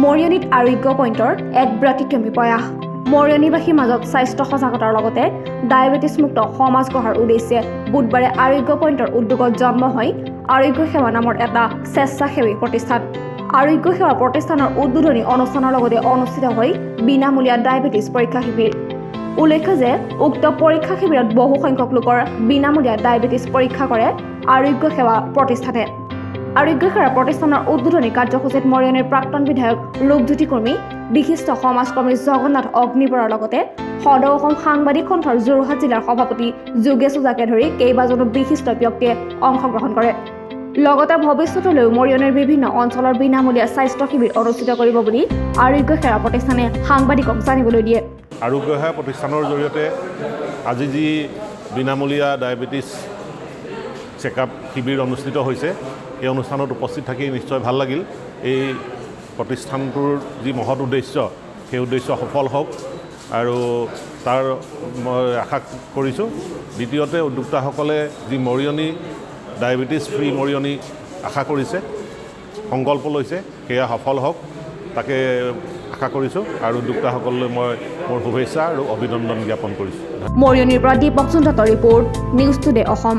মৰিয়নিত আৰোগ্য পইণ্টৰ এক ব্যতিক্ৰমী প্ৰয়াস। মৰিয়নিবাসীৰ মাজত স্বাস্থ্য সজাগতাৰ লগতে ডায়েবেটিছ মুক্ত সমাজ গঢ়াৰ উদ্দেশ্যে বুধবাৰে আৰোগ্য পইণ্টৰ উদ্যোগত জন্ম হয় আৰোগ্য সেৱা নামৰ এটা স্বেচ্ছাসেৱী প্ৰতিষ্ঠান। আৰোগ্য সেৱা প্ৰতিষ্ঠানৰ উদ্বোধনী অনুষ্ঠানৰ লগতে অনুষ্ঠিত হয় বিনামূলীয়া ডায়েবেটিছ পৰীক্ষা শিবিৰ। উল্লেখ্য যে উক্ত পৰীক্ষা শিবিৰত বহু সংখ্যক লোকৰ বিনামূলীয়া ডায়েবেটিছ পৰীক্ষা কৰে আৰোগ্য সেৱা প্ৰতিষ্ঠানে। আৰোগ্য সেৱা প্ৰতিষ্ঠানৰ উদ্বোধনী কাৰ্যসূচীত মৰিয়নিৰ প্ৰাক্তন বিধায়ক ৰূপজ্যোতি কুৰ্মী, বিশিষ্ট সমাজকৰ্মী জগন্নাথ অগ্নিবৰৰ লগতে সদৌ অসম সাংবাদিক সন্থাৰ যোৰহাট জিলাৰ সভাপতি যোগেশ ওজাকে ধৰি কেইবাজনো বিশিষ্ট ব্যক্তিয়ে অংশগ্ৰহণ কৰে। লগতে ভৱিষ্যতলৈও মৰিয়নিৰ বিভিন্ন অঞ্চলৰ বিনামূলীয়া স্বাস্থ্য শিবিৰ অনুষ্ঠিত কৰিব বুলি আৰোগ্য সেৱা প্ৰতিষ্ঠানে সাংবাদিকক জানিবলৈ দিয়ে। আৰোগ্য সেৱা প্ৰতিষ্ঠানৰ জৰিয়তে আজি যি বিনামূলীয়া ডায়েবেটিছ চেকআপ শিবিৰ অনুষ্ঠিত হৈছে, এই অনুষ্ঠানত উপস্থিত থাকি নিশ্চয় ভাল লাগিল। এই প্ৰতিষ্ঠানটোৰ যি মহৎ উদ্দেশ্য, সেই উদ্দেশ্য সফল হওক আৰু তাৰ মই আশা কৰিছোঁ। দ্বিতীয়তে উদ্যোক্তাসকলে যি মৰিয়নি ডায়েবেটিছ ফ্ৰী মৰিয়নি আশা কৰিছে, সংকল্প লৈছে, সেয়া সফল হওক তাকে আশা কৰিছোঁ আৰু উদ্যোক্তাসকললৈ মই মোৰ শুভেচ্ছা আৰু অভিনন্দন জ্ঞাপন কৰিছোঁ। মৰিয়নিৰ পৰা দীপক চন্দ্ৰৰ ৰিপৰ্ট, নিউজ টুডে অসম।